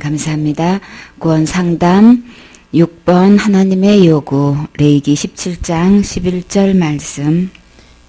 감사합니다. 구원 상담 6번 하나님의 요구 레위기 17장 11절 말씀.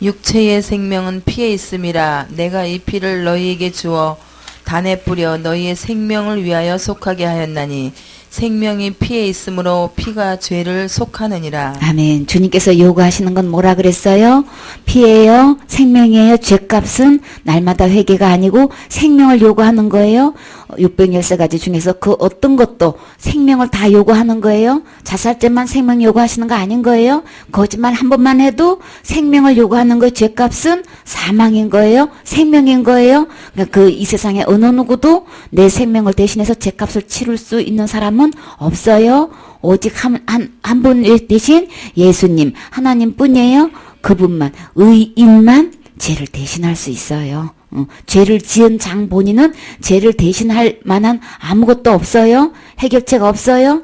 육체의 생명은 피에 있음이라. 내가 이 피를 너희에게 주어 단에 뿌려 너희의 생명을 위하여 속하게 하였나니 생명이 피에 있으므로 피가 죄를 속하느니라. 아멘. 주님께서 요구하시는 건 뭐라 그랬어요? 피예요, 생명이에요. 죄값은 날마다 회개가 아니고 생명을 요구하는 거예요. 613가지 중에서 그 어떤 것도 생명을 다 요구하는 거예요. 자살죄만 생명 요구하시는 거 아닌 거예요. 거짓말 한 번만 해도 생명을 요구하는 거예요. 죄값은 사망인 거예요. 생명인 거예요. 그러니까 그 이 세상에 어느 누구도 내 생명을 대신해서 죄값을 치를 수 있는 사람은 없어요. 오직 한 분 대신 예수님, 하나님 뿐이에요. 그분만, 의인만 죄를 대신할 수 있어요. 죄를 지은 장 본인은 죄를 대신할 만한 아무것도 없어요. 해결책가 없어요.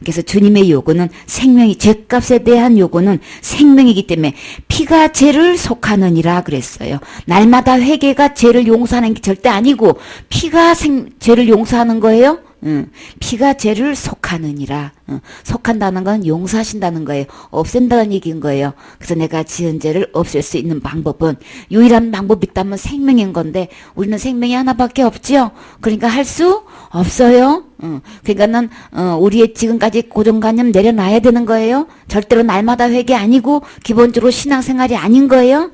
그래서 주님의 요구는 생명이, 죄값에 대한 요구는 생명이기 때문에 피가 죄를 속하느니라 그랬어요. 날마다 회개가 죄를 용서하는 게 절대 아니고 피가 죄를 용서하는 거예요. 피가 죄를 속하느니라. 속한다는 건 용서하신다는 거예요. 없앤다는 얘기인 거예요. 그래서 내가 지은 죄를 없앨 수 있는 방법은, 유일한 방법이 있다면 생명인 건데 우리는 생명이 하나밖에 없지요. 그러니까 할 수 없어요. 그러니까는 우리의 지금까지 고정관념 내려놔야 되는 거예요. 절대로 날마다 회개 아니고 기본적으로 신앙생활이 아닌 거예요.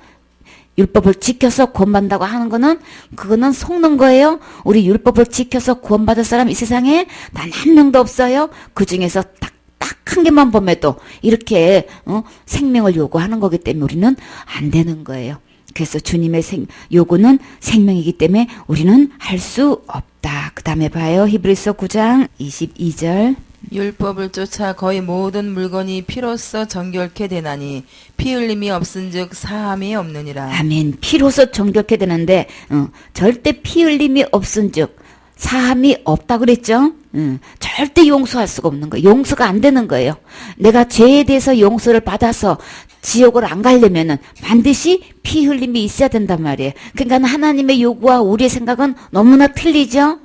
율법을 지켜서 구원받는다고 하는 거는, 그거는 속는 거예요. 우리 율법을 지켜서 구원받을 사람 이 세상에 단 한 명도 없어요. 그 중에서 딱 한 개만 보면도 이렇게 생명을 요구하는 거기 때문에 우리는 안 되는 거예요. 그래서 주님의 요구는 생명이기 때문에 우리는 할 수 없다. 그 다음에 봐요. 히브리서 9장 22절. 율법을 쫓아 거의 모든 물건이 피로써 정결케 되나니 피 흘림이 없은즉 사함이 없느니라. 아멘. 피로써 정결케 되는데 절대 피 흘림이 없은즉 사함이 없다 그랬죠? 절대 용서할 수가 없는 거예요. 용서가 안 되는 거예요. 내가 죄에 대해서 용서를 받아서 지옥을 안 가려면은 반드시 피 흘림이 있어야 된단 말이에요. 그러니까 하나님의 요구와 우리의 생각은 너무나 틀리죠?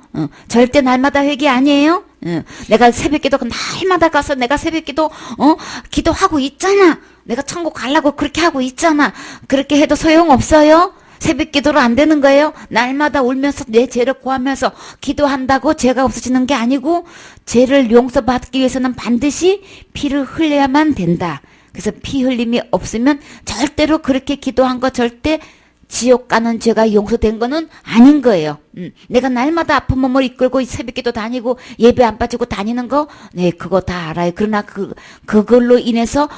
절대 날마다 회개 아니에요? 내가 새벽기도 날마다 가서 내가 새벽기도 기도하고 있잖아. 내가 천국 가려고 그렇게 하고 있잖아. 그렇게 해도 소용없어요. 새벽기도로 안 되는 거예요. 날마다 울면서 내 죄를 구하면서 기도한다고 죄가 없어지는 게 아니고, 죄를 용서받기 위해서는 반드시 피를 흘려야만 된다. 그래서 피 흘림이 없으면 절대로 그렇게 기도한 거 절대 지옥 가는 죄가 용서된 거는 아닌 거예요. 내가 날마다 아픈 몸을 이끌고 새벽기도 다니고 예배 안 빠지고 다니는 거, 네, 그거 다 알아요. 그러나 그걸로 인해서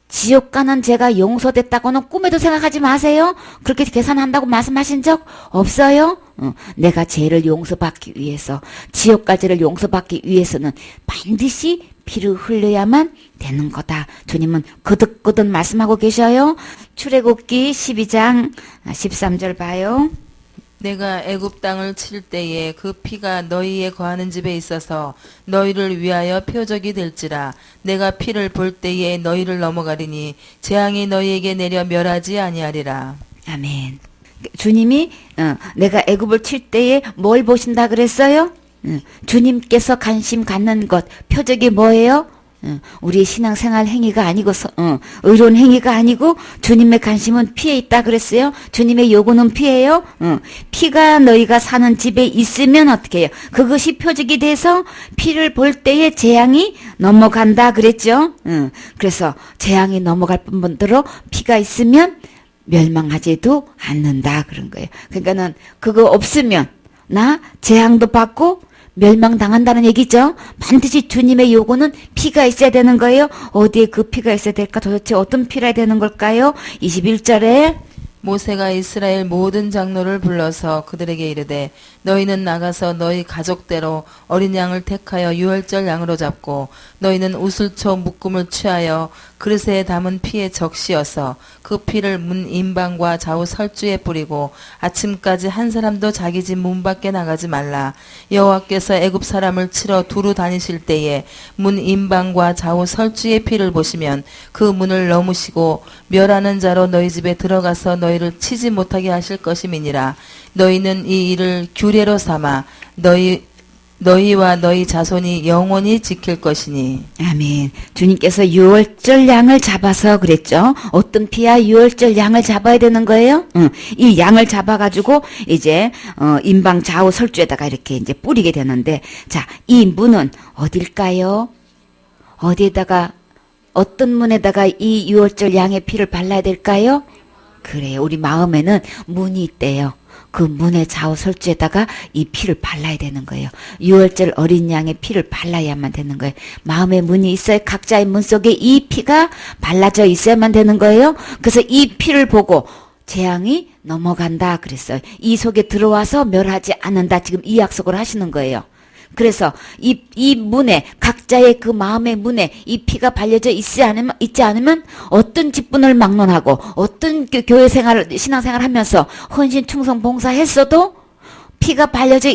지옥 가는 죄가 용서됐다고는 꿈에도 생각하지 마세요. 그렇게 계산한다고 말씀하신 적 없어요. 내가 죄를 용서받기 위해서, 지옥 갈 죄를 용서받기 위해서는 반드시 피를 흘려야만 되는 거다. 주님은 거듭거듭 말씀하고 계셔요. 출애굽기 12장 13절 봐요. 내가 애굽 땅을 칠 때에 그 피가 너희의 거하는 집에 있어서 너희를 위하여 표적이 될지라. 내가 피를 볼 때에 너희를 넘어가리니 재앙이 너희에게 내려 멸하지 아니하리라. 아멘. 주님이 내가 애굽을 칠 때에 뭘 보신다 그랬어요? 주님께서 관심 갖는 것, 표적이 뭐예요? 우리의 신앙생활 행위가 아니고 의로운 행위가 아니고 주님의 관심은 피에 있다 그랬어요. 주님의 요구는 피예요. 피가 너희가 사는 집에 있으면 어떻게 해요? 그것이 표적이 돼서 피를 볼 때에 재앙이 넘어간다 그랬죠. 그래서 재앙이 넘어갈 뿐더러 피가 있으면 멸망하지도 않는다 그런 거예요. 그러니까는 그거 없으면 나 재앙도 받고 멸망당한다는 얘기죠. 반드시 주님의 요구는 피가 있어야 되는 거예요. 어디에 그 피가 있어야 될까? 도대체 어떤 피라 되는 걸까요? 21절에 모세가 이스라엘 모든 장로를 불러서 그들에게 이르되 너희는 나가서 너희 가족대로 어린 양을 택하여 유월절 양으로 잡고 너희는 우슬초 묶음을 취하여 그릇에 담은 피에 적시어서 그 피를 문 임방과 좌우 설주에 뿌리고 아침까지 한 사람도 자기 집 문 밖에 나가지 말라. 여호와께서 애굽 사람을 치러 두루 다니실 때에 문 임방과 좌우 설주의 피를 보시면 그 문을 넘으시고 멸하는 자로 너희 집에 들어가서 너희를 치지 못하게 하실 것임이니라. 너희는 이 일을 규례로 삼아 너희 너희와 너희 자손이 영원히 지킬 것이니. 아멘. 주님께서 유월절 양을 잡아서 그랬죠. 어떤 피야 유월절 양을 잡아야 되는 거예요? 이 양을 잡아가지고 이제 임방 좌우 설주에다가 이렇게 이제 뿌리게 되는데, 자, 이 문은 어딜까요? 어디에다가, 어떤 문에다가 이 유월절 양의 피를 발라야 될까요? 그래요. 우리 마음에는 문이 있대요. 그 문의 좌우 설주에다가 이 피를 발라야 되는 거예요. 유월절 어린 양의 피를 발라야만 되는 거예요. 마음의 문이 있어야 각자의 문 속에 이 피가 발라져 있어야만 되는 거예요. 그래서 이 피를 보고 재앙이 넘어간다 그랬어요. 이 속에 들어와서 멸하지 않는다. 지금 이 약속을 하시는 거예요. 그래서 이 문에, 각자의 그 마음의 문에 이 피가 발려져 있지 않으면 어떤 직분을 막론하고 어떤 교회 생활, 신앙 생활 하면서 헌신, 충성, 봉사했어도 피가 발려져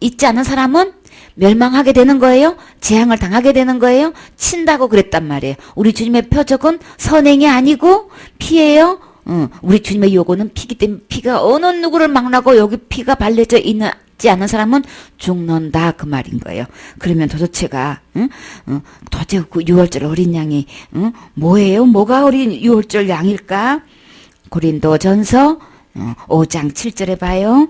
있지 않은 사람은 멸망하게 되는 거예요. 재앙을 당하게 되는 거예요. 친다고 그랬단 말이에요. 우리 주님의 표적은 선행이 아니고 피예요. 우리 주님의 요구는 피기 때문에 피가 어느 누구를 막론하고 여기 피가 발려져 있지 않은 사람은 죽는다 그 말인 거예요. 그러면 도대체가 도대체 그 유월절 어린 양이 뭐예요? 뭐가 어린 유월절 양일까? 고린도전서 5장 7절에 봐요.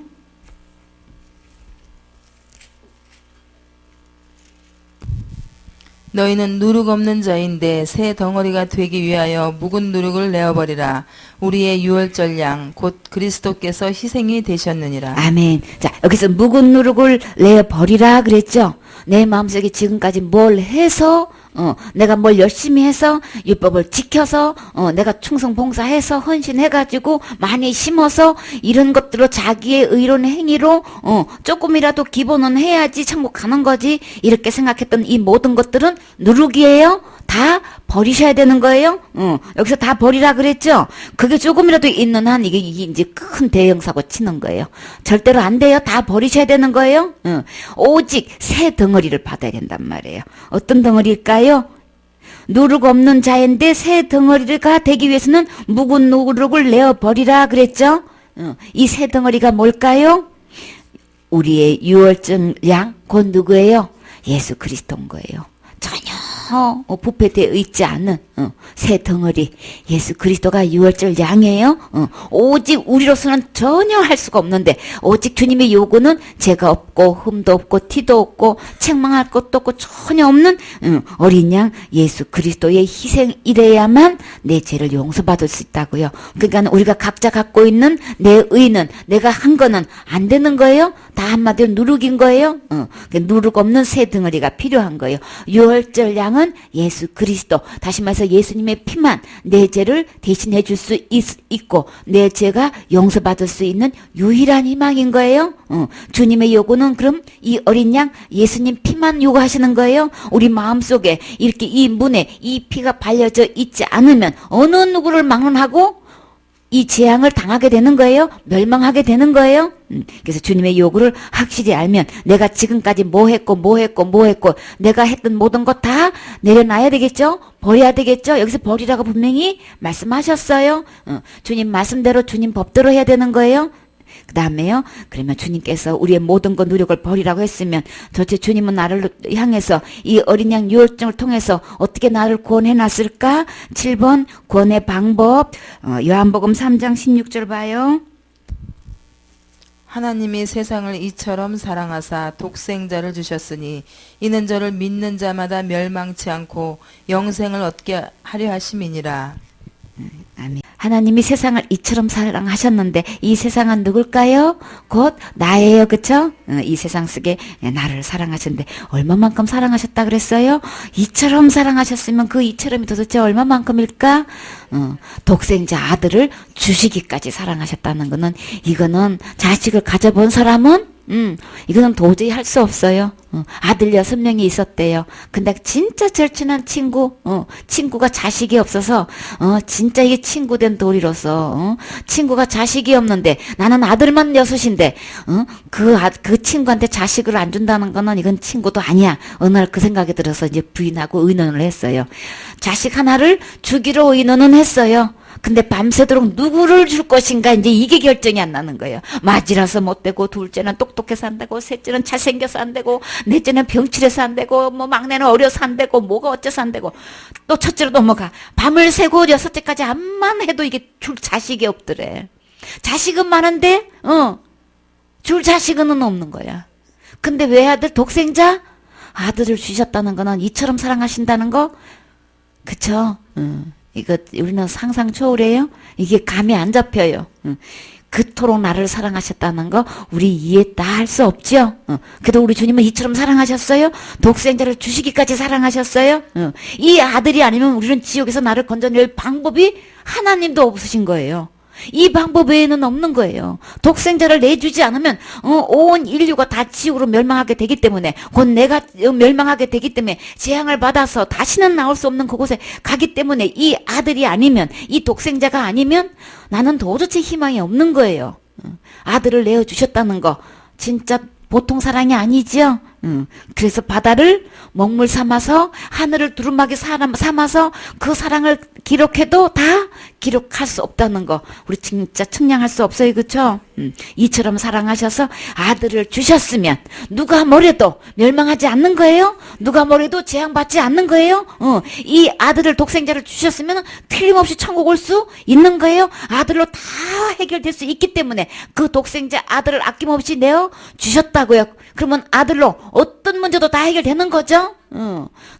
너희는 누룩 없는 자인데 새 덩어리가 되기 위하여 묵은 누룩을 내어버리라. 우리의 유월절 양 곧 그리스도께서 희생이 되셨느니라. 아멘. 자, 여기서 묵은 누룩을 내어버리라 그랬죠. 내 마음속에 지금까지 뭘 해서 내가 뭘 열심히 해서 율법을 지켜서 내가 충성 봉사해서 헌신해가지고 많이 심어서 이런 것들로 자기의 의로운 행위로 조금이라도 기본은 해야지 천국 가는 거지 이렇게 생각했던 이 모든 것들은 누룩이에요. 다 버리셔야 되는 거예요. 여기서 다 버리라 그랬죠. 그게 조금이라도 있는 한 이게 이제 큰 대형 사고 치는 거예요. 절대로 안 돼요. 다 버리셔야 되는 거예요. 오직 새 덩어리를 받아야 된단 말이에요. 어떤 덩어리일까요? 누룩 없는 자인데 새 덩어리가 되기 위해서는 묵은 누룩을 내어 버리라 그랬죠. 이 새 덩어리가 뭘까요? 우리의 유월절 양 곧 누구예요? 예수 그리스도인 거예요. 전혀 부패되어 있지 않은 새 덩어리 예수 그리스도가 유월절 양이에요. 오직 우리로서는 전혀 할 수가 없는데 오직 주님의 요구는 죄가 없고 흠도 없고 티도 없고 책망할 것도 없고 전혀 없는 어린 양 예수 그리스도의 희생이래야만 내 죄를 용서받을 수 있다고요. 그러니까 우리가 각자 갖고 있는 내 의는 내가 한 거는 안 되는 거예요. 다 한마디로 누룩인 거예요. 누룩 없는 새 덩어리가 필요한 거예요. 유월절 양은 예수 그리스도, 다시 말해서 예수님의 피만 내 죄를 대신해 줄 수 있고 내 죄가 용서받을 수 있는 유일한 희망인 거예요. 주님의 요구는 그럼 이 어린 양 예수님 피만 요구하시는 거예요. 우리 마음속에 이렇게 이 문에 이 피가 발려져 있지 않으면 어느 누구를 막론하고 이 재앙을 당하게 되는 거예요. 멸망하게 되는 거예요. 그래서 주님의 요구를 확실히 알면 내가 지금까지 뭐 했고 내가 했던 모든 것 다 내려놔야 되겠죠. 버려야 되겠죠. 여기서 버리라고 분명히 말씀하셨어요. 주님 말씀대로 주님 법대로 해야 되는 거예요. 그 다음에요. 그러면 주님께서 우리의 모든 것 누력을 버리라고 했으면 도대체 주님은 나를 향해서 이 어린 양 유월절을 통해서 어떻게 나를 구원해 놨을까? 7번 구원의 방법 요한복음 3장 16절 봐요. 하나님이 세상을 이처럼 사랑하사 독생자를 주셨으니 이는 저를 믿는 자마다 멸망치 않고 영생을 얻게 하려 하심이니라. 아멘. 하나님이 세상을 이처럼 사랑하셨는데 이 세상은 누굴까요? 곧 나예요. 그쵸? 이 세상 속에 나를 사랑하셨는데 얼마만큼 사랑하셨다 그랬어요? 이처럼 사랑하셨으면 그 이처럼이 도대체 얼마만큼일까? 독생자 아들을 주시기까지 사랑하셨다는 거는 이거는 자식을 가져본 사람은 이거는 도저히 할 수 없어요. 아들 6명이 있었대요. 근데 진짜 절친한 친구가 자식이 없어서, 진짜 이게 친구된 도리로서, 친구가 자식이 없는데, 나는 아들만 6인데, 그 친구한테 자식을 안 준다는 거는 이건 친구도 아니야. 어느 날 그 생각이 들어서 이제 부인하고 의논을 했어요. 자식 하나를 주기로 의논은 했어요. 근데 밤새도록 누구를 줄 것인가 이제 이게 결정이 안 나는 거예요. 맞이라서 못 되고, 둘째는 똑똑해서 안 되고, 셋째는 잘생겨서 안 되고, 넷째는 병칠해서 안 되고, 뭐 막내는 어려서 안 되고, 뭐가 어째서 안 되고, 또 첫째로 넘어가. 밤을 새고 여섯째까지 암만 해도 이게 줄 자식이 없더래. 자식은 많은데 줄 자식은 없는 거야. 근데 외아들 독생자 아들을 주셨다는 거는 이처럼 사랑하신다는 거, 그쵸? 이거 우리는 상상 초월해요. 이게 감이 안 잡혀요. 그토록 나를 사랑하셨다는 거 우리 이해 다 할 수 없죠. 그래도 우리 주님은 이처럼 사랑하셨어요. 독생자를 주시기까지 사랑하셨어요. 이 아들이 아니면 우리는 지옥에서 나를 건져낼 방법이 하나님도 없으신 거예요. 이 방법 외에는 없는 거예요. 독생자를 내주지 않으면 온 인류가 다 지옥으로 멸망하게 되기 때문에, 곧 내가 멸망하게 되기 때문에 재앙을 받아서 다시는 나올 수 없는 그곳에 가기 때문에, 이 아들이 아니면, 이 독생자가 아니면 나는 도저히 희망이 없는 거예요. 아들을 내어주셨다는 거 진짜 보통 사랑이 아니지요. 그래서 바다를 먹물 삼아서, 하늘을 두루마기 삼아서 그 사랑을 기록해도 다 기록할 수 없다는 거 우리 진짜 측량할 수 없어요. 그쵸? 이처럼 사랑하셔서 아들을 주셨으면 누가 뭐래도 멸망하지 않는 거예요. 누가 뭐래도 재앙받지 않는 거예요. 이 아들을, 독생자를 주셨으면 틀림없이 천국 올 수 있는 거예요. 아들로 다 해결될 수 있기 때문에 그 독생자 아들을 아낌없이 내어 주셨다고요. 그러면 아들로 어떤 문제도 다 해결되는 거죠.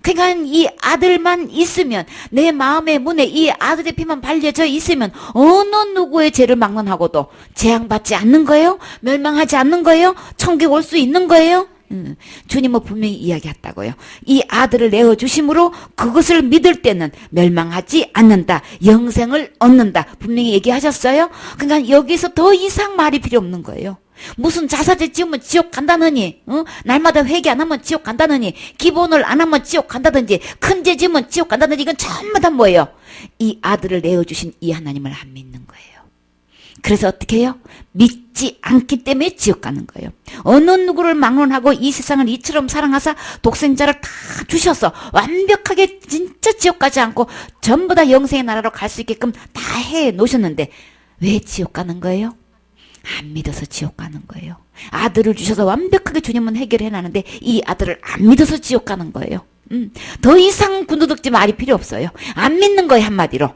그러니까 이 아들만 있으면, 내 마음의 문에 이 아들의 피만 발려져 있으면 어느 누구의 죄를 막론하고도 재앙받지 않는 거예요. 멸망하지 않는 거예요. 천국에 올 수 있는 거예요. 주님은 분명히 이야기했다고요. 이 아들을 내어주심으로 그것을 믿을 때는 멸망하지 않는다. 영생을 얻는다. 분명히 얘기하셨어요. 그러니까 여기서 더 이상 말이 필요 없는 거예요. 무슨 자사제 지으면 지옥 간다느니, 날마다 회개 안 하면 지옥 간다느니, 기본을 안 하면 지옥 간다든지, 큰 죄 지으면 지옥 간다든지, 이건 전부 다 뭐예요? 이 아들을 내어주신 이 하나님을 안 믿는 거예요. 그래서 어떻게 해요? 믿지 않기 때문에 지옥 가는 거예요. 어느 누구를 막론하고 이 세상을 이처럼 사랑하사 독생자를 다 주셔서 완벽하게 진짜 지옥 가지 않고 전부 다 영생의 나라로 갈 수 있게끔 다 해 놓으셨는데 왜 지옥 가는 거예요? 안 믿어서 지옥 가는 거예요. 아들을 주셔서 완벽하게 주님은 해결해 놨는데 이 아들을 안 믿어서 지옥 가는 거예요. 더 이상 군더덕지 말이 필요 없어요. 안 믿는 거예요, 한마디로.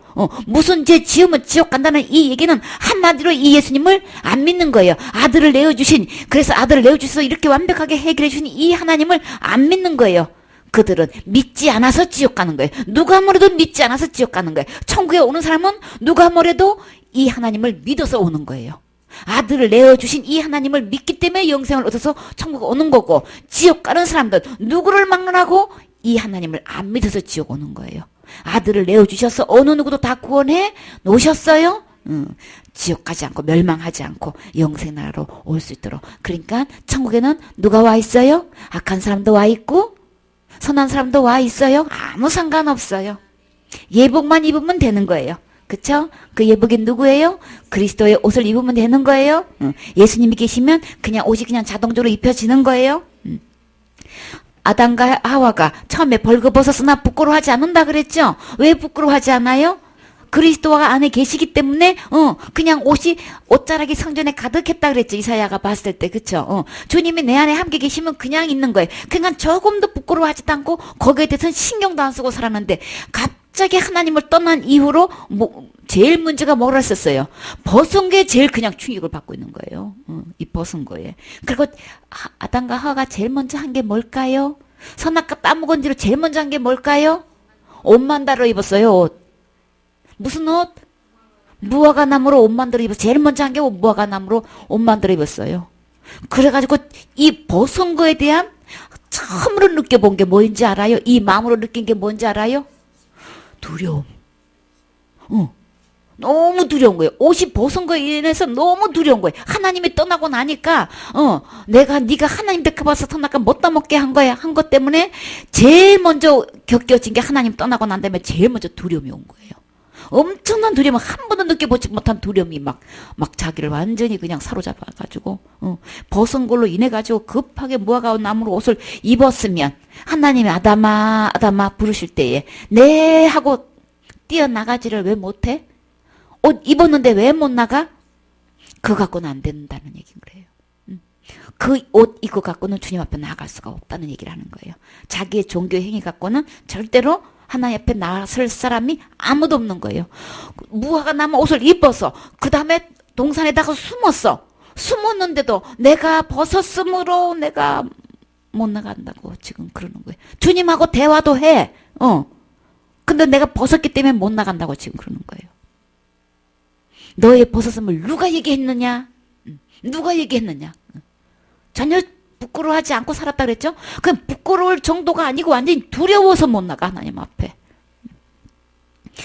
무슨 죄 지으면 지옥 간다는 이 얘기는 한마디로 이 예수님을 안 믿는 거예요. 아들을 내어주신, 그래서 아들을 내어주셔서 이렇게 완벽하게 해결해 주신 이 하나님을 안 믿는 거예요. 그들은 믿지 않아서 지옥 가는 거예요. 누가 뭐래도 믿지 않아서 지옥 가는 거예요. 천국에 오는 사람은 누가 뭐래도 이 하나님을 믿어서 오는 거예요. 아들을 내어주신 이 하나님을 믿기 때문에 영생을 얻어서 천국 오는 거고, 지옥 가는 사람들 누구를 막론하고 이 하나님을 안 믿어서 지옥 오는 거예요. 아들을 내어주셔서 어느 누구도 다 구원해 놓으셨어요. 지옥 가지 않고 멸망하지 않고 영생 나라로 올 수 있도록. 그러니까 천국에는 누가 와 있어요? 악한 사람도 와 있고 선한 사람도 와 있어요. 아무 상관없어요. 예복만 입으면 되는 거예요. 그쵸? 그 예복이 누구예요? 그리스도의 옷을 입으면 되는 거예요. 예수님이 계시면 그냥 옷이 그냥 자동적으로 입혀지는 거예요. 아담과 하와가 처음에 벌거벗었으나 부끄러워하지 않는다 그랬죠? 왜 부끄러워하지 않아요? 그리스도가 안에 계시기 때문에 그냥 옷이 옷자락이 성전에 가득했다 그랬죠. 이사야가 봤을 때. 그쵸? 주님이 내 안에 함께 계시면 그냥 있는 거예요. 그러니까 조금도 부끄러워하지도 않고 거기에 대해서는 신경도 안 쓰고 살았는데 갑자기 하나님을 떠난 이후로 제일 문제가 뭐라 했었어요? 벗은 게 제일 그냥 충격을 받고 있는 거예요. 이 벗은 거에. 그리고 아담과 하와가 제일 먼저 한 게 뭘까요? 선악과 따먹은 뒤로 제일 먼저 한 게 뭘까요? 옷만 다려 입었어요. 옷. 무슨 옷? 무화과 나무로 옷 만들어 입었어요. 제일 먼저 한 게 무화과 나무로 옷 만들어 입었어요. 그래가지고 이 벗은 거에 대한 처음으로 느껴본 게 뭔지 알아요? 이 마음으로 느낀 게 뭔지 알아요? 두려움. 너무 두려운 거예요. 옷이 벗은 거에 인해서 너무 두려운 거예요. 하나님이 떠나고 나니까 네가 하나님 택해봐서 선악과 못 따먹게 한 거야. 한 것 때문에 제일 먼저 겪여진 게 하나님 떠나고 난 다음에 제일 먼저 두려움이 온 거예요. 엄청난 두려움을 한 번도 느껴보지 못한 두려움이 막 자기를 완전히 그냥 사로잡아가지고 벗은 걸로 인해가지고 급하게 무화과 나무로 옷을 입었으면 하나님이 아담아 아담아 부르실 때에 네 하고 뛰어나가지를 왜 못해? 옷 입었는데 왜 못 나가? 그거 갖고는 안 된다는 얘기인 거예요. 그 옷 이거 갖고는 주님 앞에 나아갈 수가 없다는 얘기를 하는 거예요. 자기의 종교 행위 갖고는 절대로 하나님 앞에 나설 사람이 아무도 없는 거예요. 무화과 나무 옷을 입어서 그 다음에 동산에다가 숨었는데도 내가 벗었으므로 내가 못 나간다고 지금 그러는 거예요. 주님하고 대화도 해. 근데 내가 벗었기 때문에 못 나간다고 지금 그러는 거예요. 너의 벗었음을 누가 얘기했느냐? 누가 얘기했느냐? 전혀 부끄러워하지 않고 살았다 그랬죠? 그럼 부끄러울 정도가 아니고 완전히 두려워서 못 나가 하나님 앞에.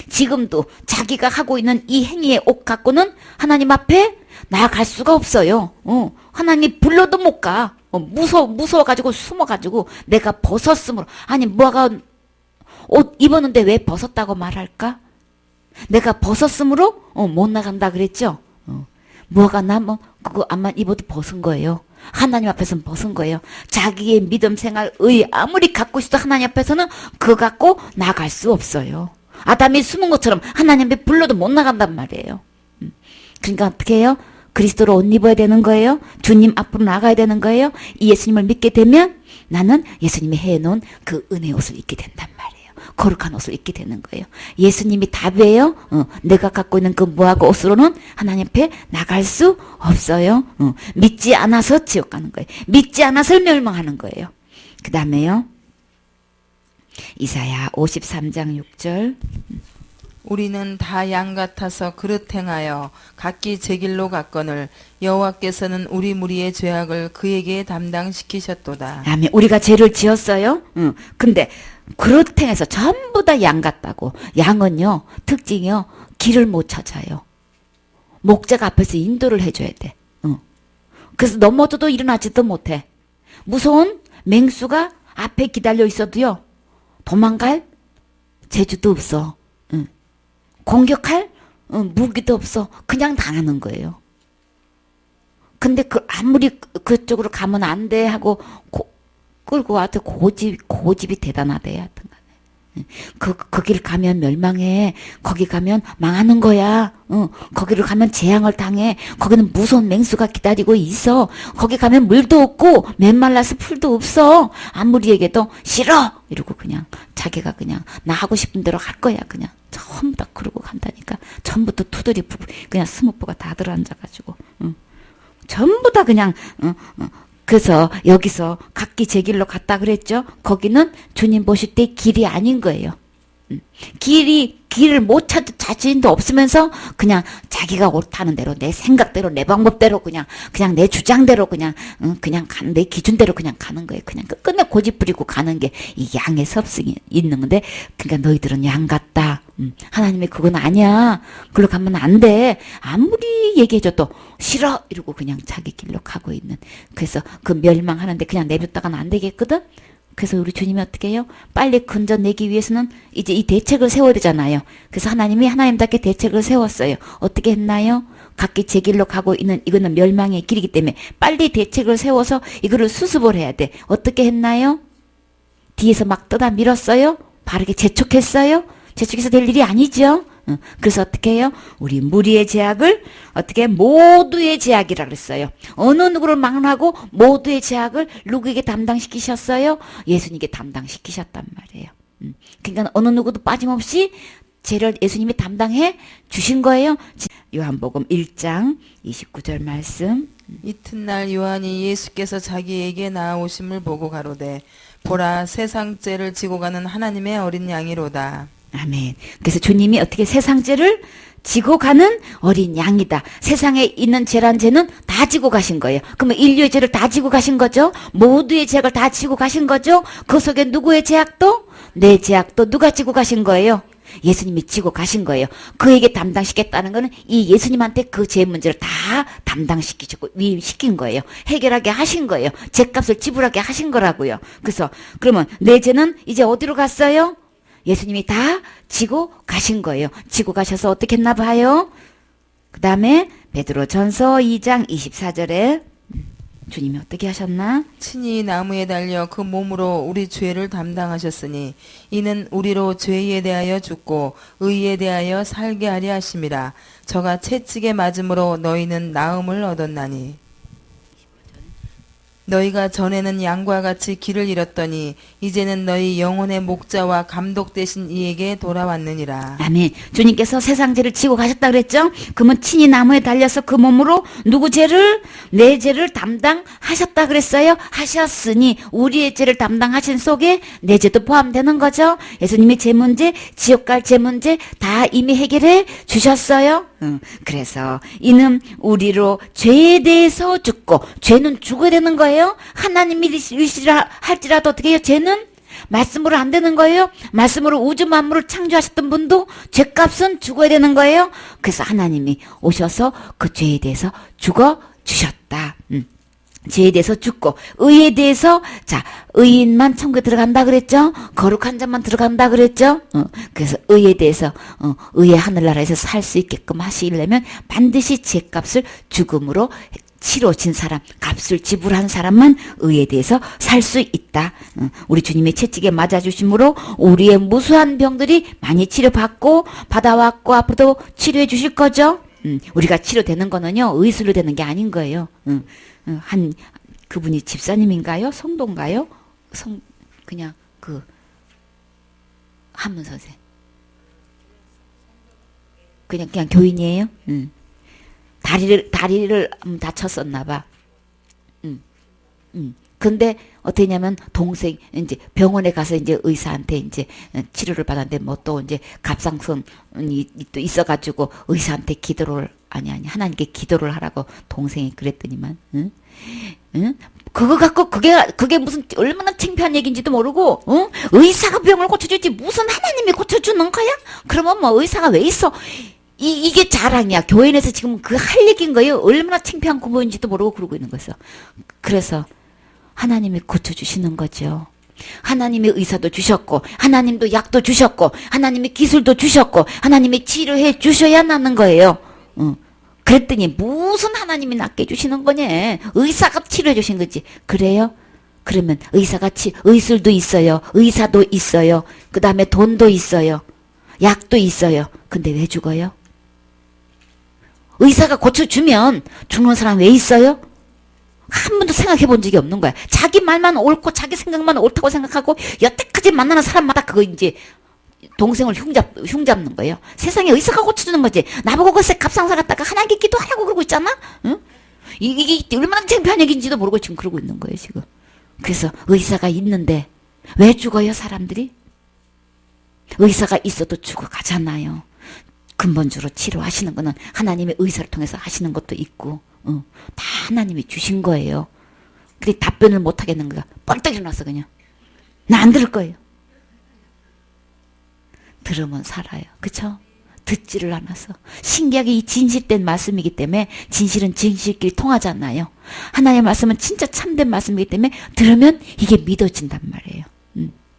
지금도 자기가 하고 있는 이 행위의 옷 갖고는 하나님 앞에 나아갈 수가 없어요. 하나님 불러도 못 가. 무서워가지고 숨어가지고 내가 벗었으므로. 아니 무화과 옷 입었는데 왜 벗었다고 말할까? 내가 벗었으므로 못 나간다 그랬죠? 무화과 나무 그거 안만 입어도 벗은 거예요. 하나님 앞에서는 벗은 거예요. 자기의 믿음 생활의 아무리 갖고 있어도 하나님 앞에서는 그거 갖고 나갈 수 없어요. 아담이 숨은 것처럼 하나님 앞에 불러도 못 나간단 말이에요. 그러니까 어떻게 해요? 그리스도로 옷 입어야 되는 거예요. 주님 앞으로 나가야 되는 거예요. 이 예수님을 믿게 되면 나는 예수님이 해놓은 그 은혜의 옷을 입게 된단 말이에요. 거룩한 옷을 입게 되는 거예요. 예수님이 답이에요. 내가 갖고 있는 그 무화과 옷으로는 하나님 앞에 나갈 수 없어요. 믿지 않아서 지옥 가는 거예요. 믿지 않아서 멸망하는 거예요. 그 다음에요. 이사야 53장 6절. 우리는 다 양 같아서 그릇 행하여 각기 제 길로 갔거늘 여호와께서는 우리 무리의 죄악을 그에게 담당시키셨도다. 아멘. 우리가 죄를 지었어요. 근데 그릇 행해서 전부 다 양 같다고. 양은요 특징이요 길을 못 찾아요. 목자가 앞에서 인도를 해줘야 돼. 그래서 넘어져도 일어나지도 못해. 무서운 맹수가 앞에 기다려 있어도요 도망갈 재주도 없어. 공격할 무기도 없어. 그냥 당하는 거예요. 근데 아무리 그쪽으로 가면 안 돼 하고 끌고 와도 고집이 대단하대. 하여튼 거기를 가면 멸망해. 거기 가면 망하는 거야. 거기를 가면 재앙을 당해. 거기는 무서운 맹수가 기다리고 있어. 거기 가면 물도 없고 메말라서 풀도 없어. 아무리 얘기해도 싫어 이러고 그냥 자기가 그냥 나 하고 싶은 대로 할 거야. 그냥 전부 다 그러고 간다니까. 전부 다 투덜이 그냥 스머프가 다 들어앉아가지고 전부 다 그냥 그래서 여기서 각기 제 길로 갔다 그랬죠. 거기는 주님 보실 때 길이 아닌 거예요. 길을 못 찾을 자신도 없으면서 그냥 자기가 옳다는 대로 내 생각대로 내 방법대로 그냥 내 주장대로 그냥 내 기준대로 그냥 가는 거예요. 그냥 끝끝내 고집 부리고 가는 게 이 양의 섭성이 있는 건데, 그러니까 너희들은 양 같다. 하나님이 그건 아니야. 그걸로 가면 안 돼. 아무리 얘기해줘도 싫어 이러고 그냥 자기 길로 가고 있는. 그래서 그 멸망하는데 그냥 내렸다가는 안 되겠거든. 그래서 우리 주님이 어떻게 해요? 빨리 건져내기 위해서는 이제 이 대책을 세워야 되잖아요. 그래서 하나님이 하나님답게 대책을 세웠어요. 어떻게 했나요? 각기 제 길로 가고 있는 이거는 멸망의 길이기 때문에 빨리 대책을 세워서 이거를 수습을 해야 돼. 어떻게 했나요? 뒤에서 막 떠다 밀었어요? 바르게 재촉했어요? 재촉해서 될 일이 아니죠. 그래서 어떻게 해요? 우리 무리의 제약을 어떻게 모두의 제약이라 그랬어요. 어느 누구를 막론하고 모두의 제약을 누구에게 담당시키셨어요? 예수님께 담당시키셨단 말이에요. 그러니까 어느 누구도 빠짐없이 죄를 예수님이 담당해 주신 거예요. 요한복음 1장 29절 말씀. 이튿날 요한이 예수께서 자기에게 나아오심을 보고 가로되 보라 세상 죄를 지고 가는 하나님의 어린 양이로다. 아멘. 그래서 주님이 어떻게 세상 죄를 지고 가는 어린 양이다. 세상에 있는 죄란 죄는 다 지고 가신 거예요. 그러면 인류의 죄를 다 지고 가신 거죠. 모두의 죄악을 다 지고 가신 거죠. 그 속에 누구의 죄악도? 내 죄악도 누가 지고 가신 거예요? 예수님이 지고 가신 거예요. 그에게 담당시켰다는 거는 이 예수님한테 그 죄 문제를 다 담당시키시고 위임시킨 거예요. 해결하게 하신 거예요. 죄값을 지불하게 하신 거라고요. 그래서 그러면 내 죄는 이제 어디로 갔어요? 예수님이 다 지고 가신 거예요. 지고 가셔서 어떻게 했나 봐요. 그 다음에 베드로전서 2장 24절에 주님이 어떻게 하셨나? 친히 나무에 달려 그 몸으로 우리 죄를 담당하셨으니 이는 우리로 죄에 대하여 죽고 의에 대하여 살게 하려 하심이라. 저가 채찍에 맞음으로 너희는 나음을 얻었나니 너희가 전에는 양과 같이 길을 잃었더니 이제는 너희 영혼의 목자와 감독 되신 이에게 돌아왔느니라. 아멘. 주님께서 세상 죄를 지고 가셨다 그랬죠? 그러면 친히 나무에 달려서 그 몸으로 누구 죄를? 내 죄를 담당하셨다 그랬어요? 하셨으니 우리의 죄를 담당하신 속에 내 죄도 포함되는 거죠? 예수님이 죄 문제, 지옥 갈 죄 문제 다 이미 해결해 주셨어요? 그래서 이는 우리로 죄에 대해서 죽고 죄는 죽어야 되는 거예요. 하나님이 이시라 할지라도 어떻게 해요? 죄는 말씀으로 안 되는 거예요. 말씀으로 우주 만물을 창조하셨던 분도 죄값은 죽어야 되는 거예요. 그래서 하나님이 오셔서 그 죄에 대해서 죽어 주셨다. 죄에 대해서 죽고 의에 대해서 자 의인만 천국에 들어간다 그랬죠. 거룩한 자만 들어간다 그랬죠. 그래서 의에 대해서 의의 하늘나라에서 살 수 있게끔 하시려면 반드시 죄값을 죽음으로 치러진 사람, 값을 지불한 사람만 의에 대해서 살 수 있다. 우리 주님의 채찍에 맞아주심으로 우리의 무수한 병들이 많이 치료받고 받아왔고 앞으로도 치료해 주실 거죠. 우리가 치료되는 거는요 의술로 되는 게 아닌 거예요. 한 그분이 집사님인가요? 성도인가요? 그냥 그 한문 선생. 그냥 교인이에요. 다리를 다쳤었나 봐. 근데 어떠냐면 동생 이제 병원에 가서 이제 의사한테 이제 치료를 받았는데 뭐 또 이제 갑상선이 또 있어가지고 의사한테 기도를 아니 하나님께 기도를 하라고 동생이 그랬더니만 그거 갖고 그게 무슨 얼마나 창피한 얘기인지도 모르고 의사가 병을 고쳐주지 무슨 하나님이 고쳐주는 거야? 그러면 뭐 의사가 왜 있어? 이게 자랑이야. 교회 내에서 지금 그 할 얘기인 거예요. 얼마나 창피한 구보인지도 모르고 그러고 있는 거였어. 그래서 하나님이 고쳐주시는 거죠. 하나님이 의사도 주셨고 하나님도 약도 주셨고 하나님이 기술도 주셨고 하나님이 치료해 주셔야 나는 거예요. 그랬더니 무슨 하나님이 낫게 해주시는 거냐. 의사가 치료해 주신 거지. 그래요? 그러면 의술도 있어요. 의사도 있어요. 그 다음에 돈도 있어요. 약도 있어요. 근데 왜 죽어요? 의사가 고쳐주면 죽는 사람 왜 있어요? 한 번도 생각해 본 적이 없는 거야. 자기 말만 옳고 자기 생각만 옳다고 생각하고 여태까지 만나는 사람마다 그거 이제 동생을 흉잡는 거예요. 세상에 의사가 고쳐주는 거지. 나보고 글쎄 갑상선 갖다가 하나님께 기도하라고 그러고 있잖아? 응? 이게 얼마나 창피한 얘기인지도 모르고 지금 그러고 있는 거예요, 지금. 그래서 의사가 있는데 왜 죽어요, 사람들이? 의사가 있어도 죽어가잖아요. 근본적으로 치료하시는 거는 하나님의 의사를 통해서 하시는 것도 있고 다 하나님이 주신 거예요. 근데 답변을 못 하겠는 거야. 뻘떡 일어나서 그냥. 나 안 들을 거예요. 들으면 살아요. 그쵸? 듣지를 않아서. 신기하게 이 진실된 말씀이기 때문에 진실은 진실끼리 통하잖아요. 하나님의 말씀은 진짜 참된 말씀이기 때문에 들으면 이게 믿어진단 말이에요.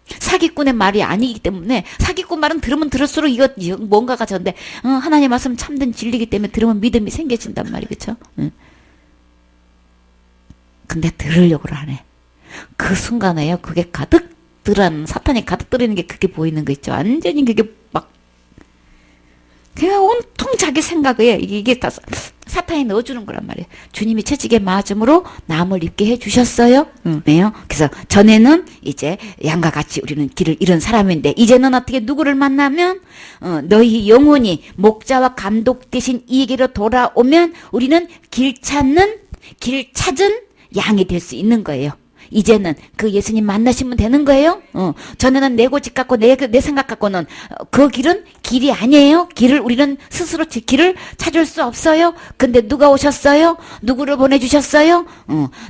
사기꾼의 말이 아니기 때문에 사기꾼 말은 들으면 들을수록 이거 뭔가가 전데 하나님의 말씀은 참된 진리이기 때문에 들으면 믿음이 생겨진단 말이 그쵸? 근데 들으려고 하네. 그 순간에요. 그게 가득 들은 사탄이 가득 들이는 게 그게 보이는 거 있죠. 완전히 그게 막 그냥 온통 자기 생각에 이게 다 사탄이 넣어주는 거란 말이에요. 주님이 채찍에 맞음으로 남을 입게 해주셨어요. 네요. 그래서 전에는 이제 양과 같이 우리는 길을 잃은 사람인데 이제는 어떻게 누구를 만나면 너희 영혼이 목자와 감독 대신 이에게로 돌아오면 우리는 길 찾은 양이 될 수 있는 거예요. 이제는 그 예수님 만나시면 되는 거예요. 전에는 내 고집 갖고 내 생각 갖고는 그 길은 길이 아니에요. 우리는 스스로 길을 찾을 수 없어요. 근데 누가 오셨어요? 누구를 보내주셨어요?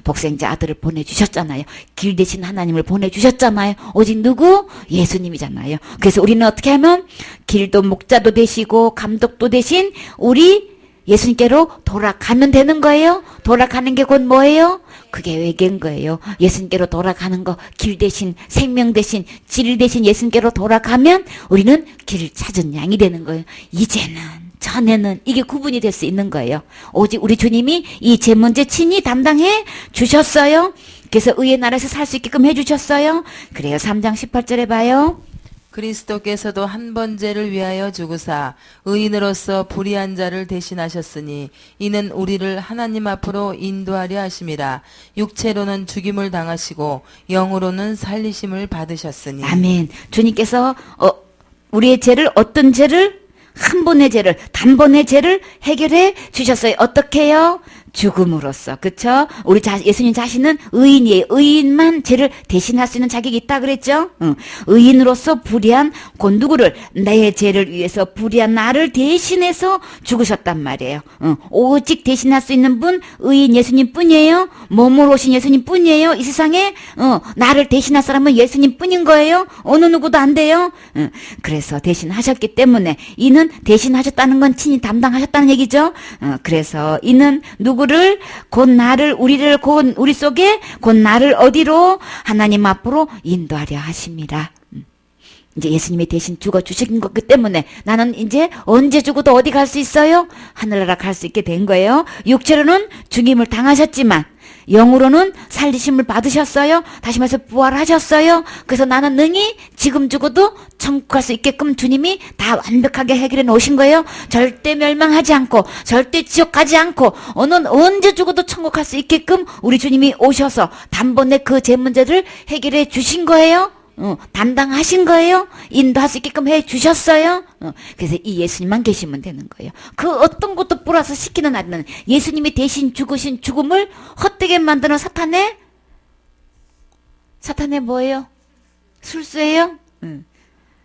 독생자 아들을 보내주셨잖아요. 길 대신 하나님을 보내주셨잖아요. 오직 누구? 예수님이잖아요. 그래서 우리는 어떻게 하면 길도 목자도 되시고 감독도 되신 우리 예수님께로 돌아가면 되는 거예요. 돌아가는 게 곧 뭐예요? 그게 외계인 거예요. 예수님께로 돌아가는 거, 길 대신, 생명 대신, 질 대신 예수님께로 돌아가면 우리는 길을 찾은 양이 되는 거예요. 이제는 전에는 이게 구분이 될 수 있는 거예요. 오직 우리 주님이 이 제 문제 친히 담당해 주셨어요. 그래서 의의 나라에서 살 수 있게끔 해주셨어요. 그래요. 3장 18절에 봐요. 그리스도께서도 한 번 죄를 위하여 죽으사 의인으로서 불의한 자를 대신하셨으니 이는 우리를 하나님 앞으로 인도하려 하심이라. 육체로는 죽임을 당하시고 영으로는 살리심을 받으셨으니. 아멘. 주님께서 우리의 죄를 어떤 죄를 한 번의 죄를 단번의 죄를 해결해 주셨어요. 어떻게요? 죽음으로써. 그쵸? 우리 예수님 자신은 의인이에요. 의인만 죄를 대신할 수 있는 자격이 있다 그랬죠? 의인으로서 불의한 누구를 내 죄를 위해서 불의한 나를 대신해서 죽으셨단 말이에요. 오직 대신할 수 있는 분 의인 예수님 뿐이에요. 몸으로 오신 예수님 뿐이에요. 이 세상에 나를 대신할 사람은 예수님 뿐인 거예요. 어느 누구도 안 돼요. 그래서 대신하셨기 때문에 이는 대신하셨다는 건 친히 담당하셨다는 얘기죠. 그래서 이는 누구를 곧 나를 우리를 곧 우리 속에 곧 나를 어디로 하나님 앞으로 인도하려 하십니다. 이제 예수님이 대신 죽어 주신 거기 때문에 나는 이제 언제 죽어도 어디 갈 수 있어요? 하늘나라 갈 수 있게 된 거예요. 육체로는 죽임을 당하셨지만 영으로는 살리심을 받으셨어요. 다시 말해서 부활하셨어요. 그래서 나는 능히 지금 죽어도 천국 갈 수 있게끔 주님이 다 완벽하게 해결해 놓으신 거예요. 절대 멸망하지 않고 절대 지옥 가지 않고 언제 죽어도 천국 갈 수 있게끔 우리 주님이 오셔서 단번에 그 제 문제를 해결해 주신 거예요. 담당하신 거예요. 인도할 수 있게끔 해 주셨어요. 그래서 이 예수님만 계시면 되는 거예요. 그 어떤 것도 플러스 시키는 않는 예수님이 대신 죽으신 죽음을 헛되게 만드는 사탄의 뭐예요? 술수예요?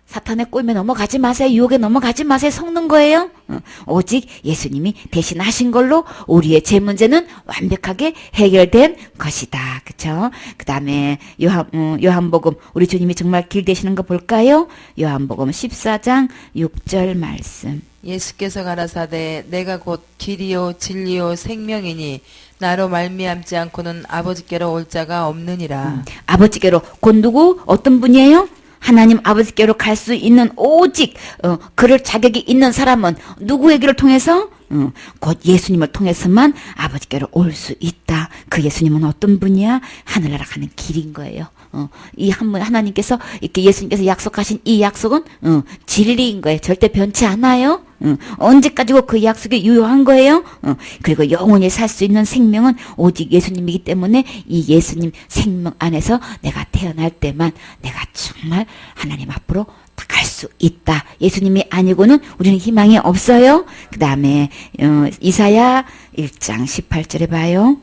사탄의 꼴에 넘어가지 마세요. 유혹에 넘어가지 마세요. 속는 거예요. 오직 예수님이 대신하신 걸로 우리의 죄 문제는 완벽하게 해결된 것이다. 그쵸? 그 다음에 요한복음 우리 주님이 정말 길 되시는 거 볼까요? 요한복음 14장 6절 말씀. 예수께서 가라사대 내가 곧 길이요 진리요 생명이니 나로 말미암지 않고는 아버지께로 올 자가 없느니라. 아버지께로 곧 누구? 어떤 분이에요? 하나님 아버지께로 갈 수 있는 오직 그럴 자격이 있는 사람은 누구에게를 통해서? 곧 예수님을 통해서만 아버지께로 올 수 있다. 그 예수님은 어떤 분이야? 하늘나라 가는 길인 거예요. 이 한 분 하나님께서 이렇게 예수님께서 약속하신 이 약속은 진리인 거예요. 절대 변치 않아요. 언제까지고 그 약속이 유효한 거예요. 그리고 영원히 살 수 있는 생명은 오직 예수님이기 때문에 이 예수님 생명 안에서 내가 태어날 때만 내가 정말 하나님 앞으로 갈 수 있다. 예수님이 아니고는 우리는 희망이 없어요. 그 다음에 이사야 1장 18절에 봐요.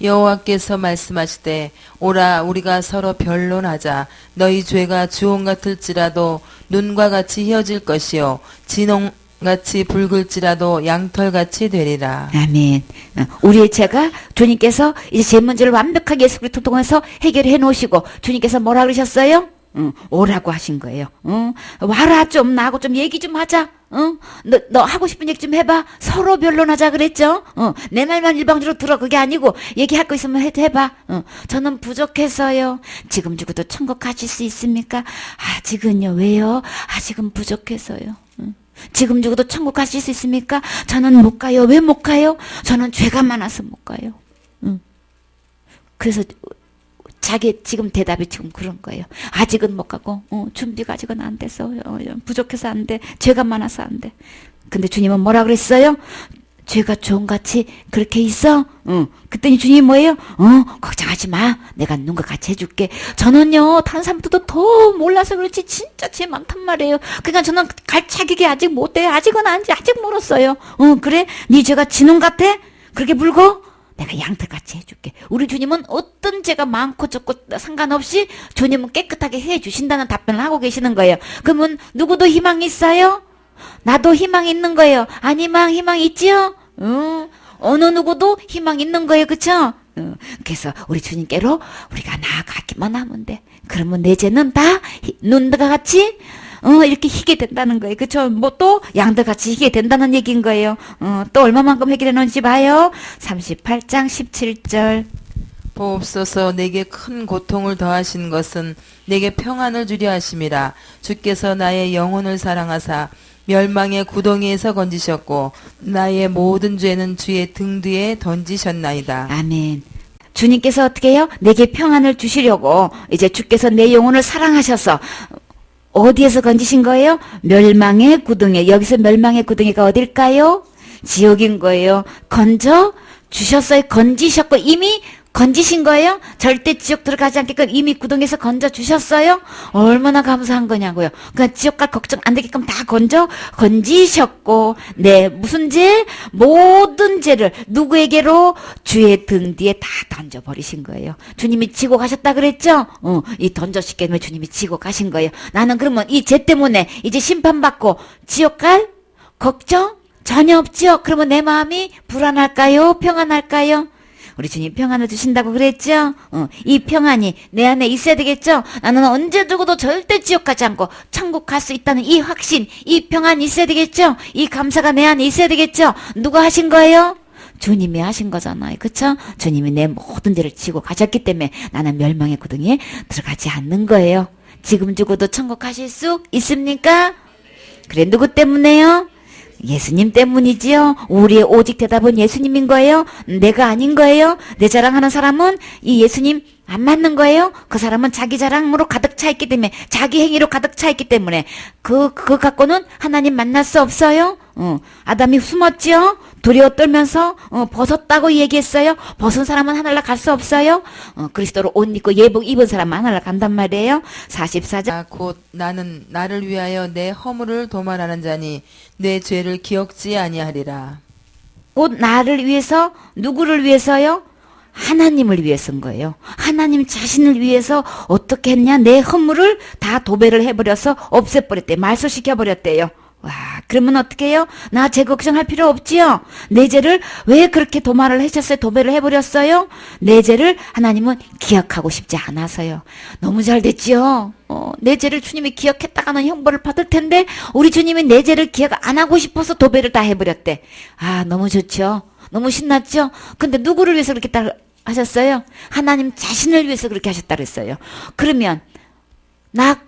여호와께서 말씀하시되 오라 우리가 서로 변론하자. 너희 죄가 주홍 같을지라도 눈과 같이 희어질 것이요 진홍같이 붉을지라도 양털같이 되리라. 아멘. 우리의 죄가 주님께서 이제 제 문제를 완벽하게 예수 그리스도 통해서 해결해 놓으시고 주님께서 뭐라 그러셨어요? 오라고 하신 거예요. 와라 좀 나하고 좀 얘기 좀 하자. 너 하고 싶은 얘기 좀 해봐. 서로 변론하자 그랬죠? 내 말만 일방적으로 들어. 그게 아니고 얘기할 거 있으면 해봐. 저는 부족해서요. 지금 죽어도 천국 가실 수 있습니까? 아직은요. 왜요? 아직은 부족해서요. 지금 죽어도 천국 가실 수 있습니까? 저는 못 가요. 왜 못 가요? 저는 죄가 많아서 못 가요. 그래서 지금 대답이 지금 그런 거예요. 아직은 못 가고, 준비가 아직은 안 돼서, 부족해서 안 돼. 죄가 많아서 안 돼. 근데 주님은 뭐라 그랬어요? 죄가 종같이 그렇게 있어? 그랬더니 주님이 뭐예요? 걱정하지 마. 내가 눈과 같이 해줄게. 저는요, 다른 사람들도 더 몰라서 그렇지, 진짜 죄 많단 말이에요. 그러니까 저는 갈 자격이 아직 못 돼요. 아직은 아직 멀었어요. 그래? 네 죄가 진홍 같아? 그렇게 붉어? 내가 양털같이 해줄게. 우리 주님은 어떤 죄가 많고 적고 상관없이 주님은 깨끗하게 해주신다는 답변을 하고 계시는 거예요. 그러면 누구도 희망이 있어요? 나도 희망이 있는 거예요. 희망 있지요? 어느 누구도 희망 있는 거예요. 그쵸? 그래서 우리 주님께로 우리가 나아가기만 하면 돼. 그러면 내 죄는 다 눈과 같이 이렇게 희게 된다는 거예요. 그쵸? 또 양들같이 희게 된다는 얘기인 거예요. 또 얼마만큼 해결해 놓은지 봐요. 38장 17절. 보옵소서 내게 큰 고통을 더하신 것은 내게 평안을 주려 하심이라. 주께서 나의 영혼을 사랑하사 멸망의 구덩이에서 건지셨고 나의 모든 죄는 주의 등 뒤에 던지셨나이다. 아멘. 주님께서 어떻게 해요? 내게 평안을 주시려고 이제 주께서 내 영혼을 사랑하셔서 어디에서 건지신 거예요? 멸망의 구덩이. 여기서 멸망의 구덩이가 어딜까요? 지옥인 거예요. 건져 주셨어요. 건지셨고 이미 건지신 거예요? 절대 지옥 들어가지 않게끔 이미 구덩이에서 건져 주셨어요? 얼마나 감사한 거냐고요. 그러니까 지옥 갈 걱정 안 되게끔 다 건지셨고, 네, 무슨 죄? 모든 죄를 누구에게로? 주의 등 뒤에 다 던져버리신 거예요. 주님이 지고 가셨다 그랬죠? 이 던져시기 때문에 주님이 지고 가신 거예요. 나는 그러면 이 죄 때문에 이제 심판받고 지옥 갈 걱정 전혀 없죠? 그러면 내 마음이 불안할까요? 평안할까요? 우리 주님 평안을 주신다고 그랬죠? 이 평안이 내 안에 있어야 되겠죠? 나는 언제 죽어도 절대 지옥 가지 않고 천국 갈 수 있다는 이 확신, 이 평안이 있어야 되겠죠? 이 감사가 내 안에 있어야 되겠죠? 누가 하신 거예요? 주님이 하신 거잖아요. 그쵸? 주님이 내 모든 죄를 지고 가셨기 때문에 나는 멸망의 구덩이에 들어가지 않는 거예요. 지금 죽어도 천국 가실 수 있습니까? 그래, 누구 때문에요? 예수님 때문이지요. 우리의 오직 대답은 예수님인 거예요. 내가 아닌 거예요. 내 자랑하는 사람은 이 예수님 안 맞는 거예요. 그 사람은 자기 자랑으로 가득 차 있기 때문에, 자기 행위로 가득 차 있기 때문에 그거 갖고는 하나님 만날 수 없어요. 아담이 숨었지요. 두려워 떨면서 벗었다고 얘기했어요. 벗은 사람은 하늘나라 갈 수 없어요. 그리스도로 옷 입고 예복 입은 사람은 하늘나라 간단 말이에요. 44절. 곧 나는 나를 위하여 내 허물을 도말하는 자니 내 죄를 기억지 아니하리라. 곧 나를 위해서, 누구를 위해서요? 하나님을 위해 쓴 거예요. 하나님 자신을 위해서 어떻게 했냐? 내 허물을 다 도배를 해버려서 없애버렸대. 말소시켜버렸대요. 와, 그러면 어떻게 해요? 나 죄 걱정할 필요 없지요? 내 죄를 왜 그렇게 도말을 하셨어요? 도배를 해버렸어요? 내 죄를 하나님은 기억하고 싶지 않아서요. 너무 잘 됐지요? 내 죄를 주님이 기억했다가는 형벌을 받을 텐데 우리 주님이 내 죄를 기억 안 하고 싶어서 도배를 다 해버렸대. 아, 너무 좋죠? 너무 신났죠? 근데 누구를 위해서 그렇게 하셨어요? 하나님 자신을 위해서 그렇게 하셨다 그랬어요. 그러면 나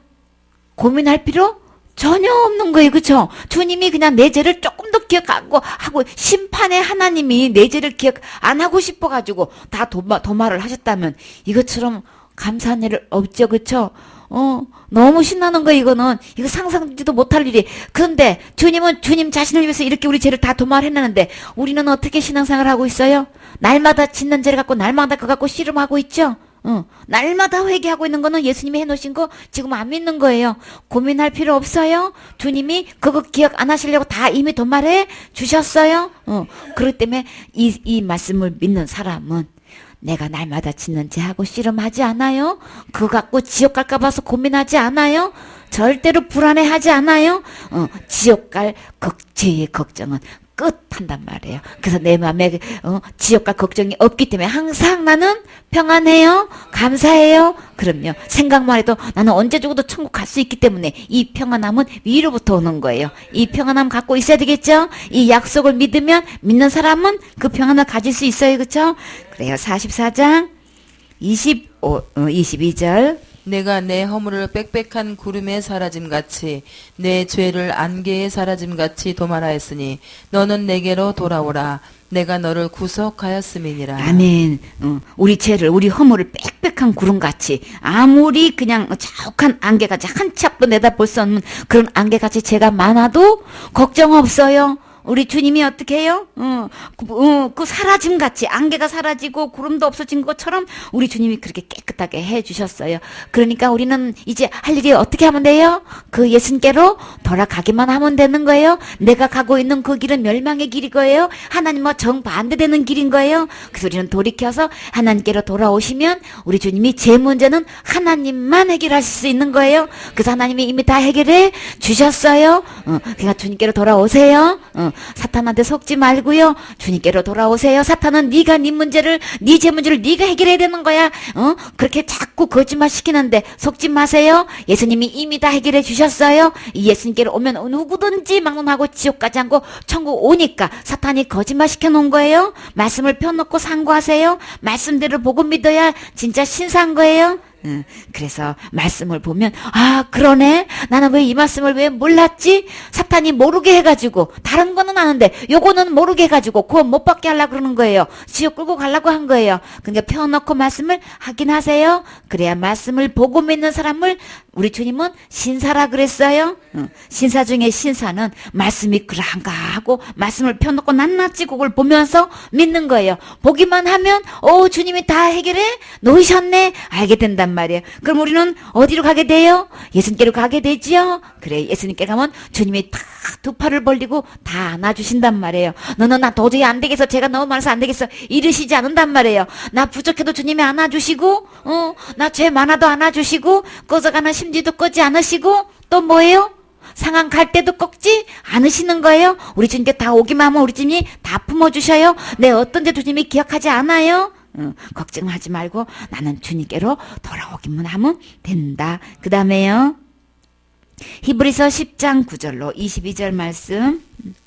고민할 필요 전혀 없는 거예요. 그쵸? 주님이 그냥 내 죄를 조금 더 기억하고 하고 심판의 하나님이 내 죄를 기억 안 하고 싶어가지고 다 도말을 하셨다면 이것처럼 감사한 일 없죠. 그쵸? 너무 신나는 거 이거는. 이거 상상지도 못할 일이. 그런데 주님은 주님 자신을 위해서 이렇게 우리 죄를 다 도말해내는데 우리는 어떻게 신앙생활을 하고 있어요? 날마다 짓는 죄를 갖고 날마다 그거 갖고 씨름하고 있죠? 날마다 회개하고 있는 거는 예수님이 해놓으신 거 지금 안 믿는 거예요. 고민할 필요 없어요. 주님이 그거 기억 안 하시려고 다 이미 도말해 주셨어요. 그렇기 때문에 이 말씀을 믿는 사람은 내가 날마다 짓는 죄하고 씨름하지 않아요. 그거 갖고 지옥 갈까 봐서 고민하지 않아요. 절대로 불안해하지 않아요. 지옥 갈 죄의 걱정은 끝한단 말이에요. 그래서 내 마음에 지옥 갈 걱정이 없기 때문에 항상 나는 평안해요. 감사해요. 그럼요. 생각만 해도 나는 언제 죽어도 천국 갈 수 있기 때문에 이 평안함은 위로부터 오는 거예요. 이 평안함 갖고 있어야 되겠죠? 이 약속을 믿으면 믿는 사람은 그 평안을 가질 수 있어요. 그렇죠? 그래요. 44장 22절. 내가 내 허물을 빽빽한 구름에 사라짐같이 내 죄를 안개에 사라짐같이 도말하였으니 너는 내게로 돌아오라. 내가 너를 구속하였음이니라. 아멘. 우리 죄를, 우리 허물을 빽빽한 구름같이 아무리 그냥 자욱한 안개같이 한 치 앞도 내다볼 수 없는 그런 안개같이 죄가 많아도 걱정 없어요. 우리 주님이 어떻게 해요? 그 사라짐같이 안개가 사라지고 구름도 없어진 것처럼 우리 주님이 그렇게 깨끗하게 해주셨어요. 그러니까 우리는 이제 할 일이 어떻게 하면 돼요? 그 예수님께로 돌아가기만 하면 되는 거예요. 내가 가고 있는 그 길은 멸망의 길인 거예요. 하나님과 정반대되는 길인 거예요. 그래서 우리는 돌이켜서 하나님께로 돌아오시면 우리 주님이 제 문제는 하나님만 해결하실 수 있는 거예요. 그래서 하나님이 이미 다 해결해 주셨어요. 그러니까 주님께로 돌아오세요. 사탄한테 속지 말고요. 주님께로 돌아오세요. 사탄은 네가 네 문제를, 네 제 문제를 네가 해결해야 되는 거야. 그렇게 자꾸 거짓말 시키는데 속지 마세요. 예수님이 이미 다 해결해 주셨어요. 이 예수님께로 오면 누구든지 막론하고 지옥 가지 않고 천국 오니까 사탄이 거짓말 시켜놓은 거예요. 말씀을 펴놓고 상고하세요. 말씀대로 보고 믿어야 진짜 신사한 거예요. 그래서 말씀을 보면 아 그러네 나는 왜 이 말씀을 왜 몰랐지 사탄이 모르게 해가지고 다른 거는 아는데 요거는 모르게 해가지고 구원 못 받게 하려고 그러는 거예요. 지옥 끌고 가려고 한 거예요. 그러니까 펴놓고 말씀을 하긴 하세요. 그래야 말씀을 보고 믿는 사람을 우리 주님은 신사라 그랬어요. 신사 중에 신사는 말씀이 그런가 하고 말씀을 펴놓고 낱낱이 그걸 보면서 믿는 거예요. 보기만 하면 주님이 다 해결해 놓으셨네 알게 된단 말이에요. 그럼 우리는 어디로 가게 돼요? 예수님께로 가게 되지요. 그래 예수님께 가면 주님이 다 두 팔을 벌리고 다 안아주신단 말이에요. 너는 나 도저히 안 되겠어. 제가 너무 많아서 안 되겠어. 이러시지 않는단 말이에요. 나 부족해도 주님이 안아주시고 나 죄 많아도 안아주시고 꺼져가는 심지도 끄지 않으시고 또 뭐예요? 상한 갈 때도 꺾지 않으시는 거예요. 우리 주님께 다 오기만 하면 우리 주님이 다 품어주셔요. 내 어떤 데 주님이 기억하지 않아요. 걱정하지 말고 나는 주님께로 돌아오기만 하면 된다. 그 다음에요. 히브리서 10장 9절로 22절 말씀.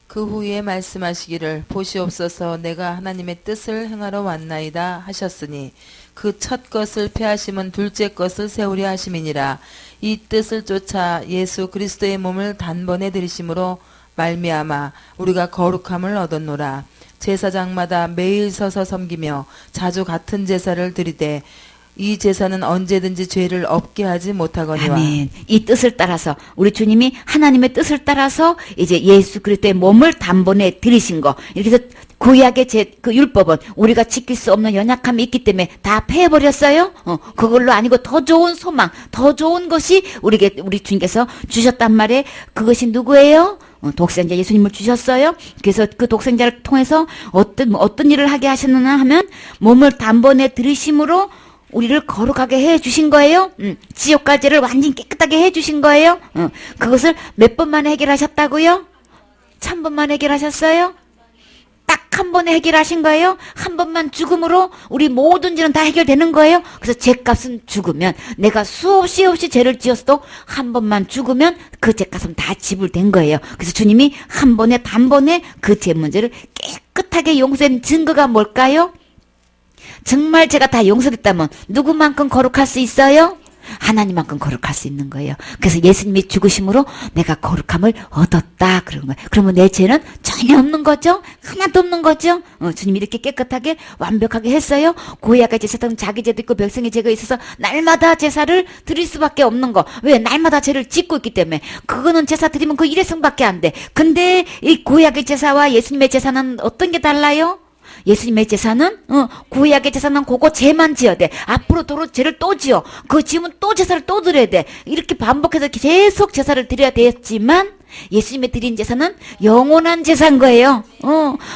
그 후에 말씀하시기를 보시옵소서 내가 하나님의 뜻을 행하러 왔나이다 하셨으니 그 첫 것을 폐하심은 둘째 것을 세우려 하심이니라. 이 뜻을 쫓아 예수 그리스도의 몸을 단번에 들이심으로 말미암아 우리가 거룩함을 얻었노라. 제사장마다 매일 서서 섬기며 자주 같은 제사를 드리되 이 제사는 언제든지 죄를 없게 하지 못하거니와. 아멘. 이 뜻을 따라서 우리 주님이 하나님의 뜻을 따라서 이제 예수 그리스도의 몸을 단번에 들이신 거. 이렇게 해서 구약의 그 율법은 우리가 지킬 수 없는 연약함이 있기 때문에 다 패해버렸어요. 그걸로 아니고 더 좋은 소망, 더 좋은 것이 우리 주님께서 주셨단 말이에요. 그것이 누구예요? 독생자 예수님을 주셨어요. 그래서 그 독생자를 통해서 어떤 일을 하게 하셨느냐 하면 몸을 단번에 들이심으로 우리를 거룩하게 해 주신 거예요. 지옥 갈 죄를 완전히 깨끗하게 해 주신 거예요. 그것을 몇 번 만에 해결하셨다고요? 1000번 만에 해결하셨어요? 딱 한 번에 해결하신 거예요. 한 번만 죽음으로 우리 모든 죄는 다 해결되는 거예요. 그래서 죄값은 죽으면 내가 수없이 죄를 지었어도 한 번만 죽으면 그 죄값은 다 지불된 거예요. 그래서 주님이 한 번에 단번에 그 죄 문제를 깨끗하게 용서한 증거가 뭘까요? 정말 제가 다 용서됐다면 누구만큼 거룩할 수 있어요? 하나님만큼 거룩할 수 있는 거예요. 그래서 예수님이 죽으심으로 내가 거룩함을 얻었다 그런 거예요. 그러면 내 죄는 전혀 없는 거죠? 하나도 없는 거죠? 주님이 이렇게 깨끗하게 완벽하게 했어요. 고약의 제사장 자기 죄도 있고 백성의 죄가 있어서 날마다 제사를 드릴 수밖에 없는 거. 왜? 날마다 죄를 짓고 있기 때문에. 그거는 제사 드리면 그 일회성밖에 안 돼. 근데 이 고약의 제사와 예수님의 제사는 어떤 게 달라요? 예수님의 제사는 구약의 제사는 그거 죄만 지어야 돼. 앞으로 도로 죄를 또 지어. 그거 지으면 또 제사를 또 드려야 돼. 이렇게 반복해서 계속 제사를 드려야 되지만 예수님의 드린 제사는 영원한 제사인 거예요.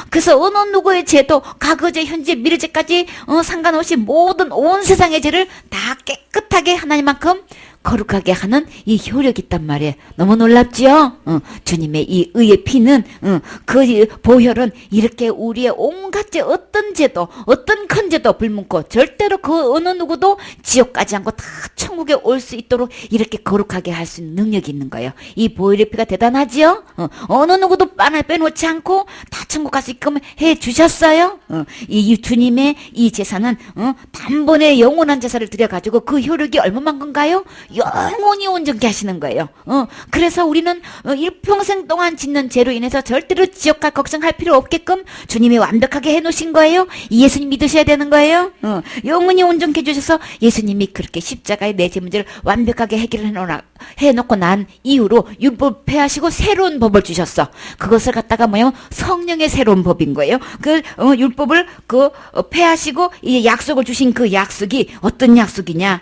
그래서 어느 누구의 죄도 과거죄, 현재, 미래죄까지 상관없이 모든 온 세상의 죄를 다 깨끗하게 하나님만큼 거룩하게 하는 이 효력이 있단 말이에요. 너무 놀랍지요? 주님의 이 의의 피는 그 보혈은 이렇게 우리의 온갖 죄 어떤 죄도 어떤 큰 죄도 불문고 절대로 그 어느 누구도 지옥 가지 않고 다 천국에 올 수 있도록 이렇게 거룩하게 할 수 있는 능력이 있는 거예요. 이 보혈의 피가 대단하지요? 어느 누구도 빼놓지 않고 다 천국 갈 수 있게끔 해 주셨어요. 이 주님의 이 제사는 단번에 영원한 제사를 드려가지고 그 효력이 얼마만큼가요? 영원히 온전케 하시는 거예요. 그래서 우리는 일평생 동안 짓는 죄로 인해서 절대로 지옥 갈 걱정할 필요 없게끔 주님이 완벽하게 해놓으신 거예요. 이 예수님 믿으셔야 되는 거예요. 영원히 온전케 해주셔서 예수님이 그렇게 십자가의 내 죄 문제를 완벽하게 해놓고 난 이후로 율법 폐하시고 새로운 법을 주셨어. 그것을 갖다가 뭐냐면 성령의 새로운 법인 거예요. 그 율법을 폐하시고 이제 약속을 주신 그 약속이 어떤 약속이냐?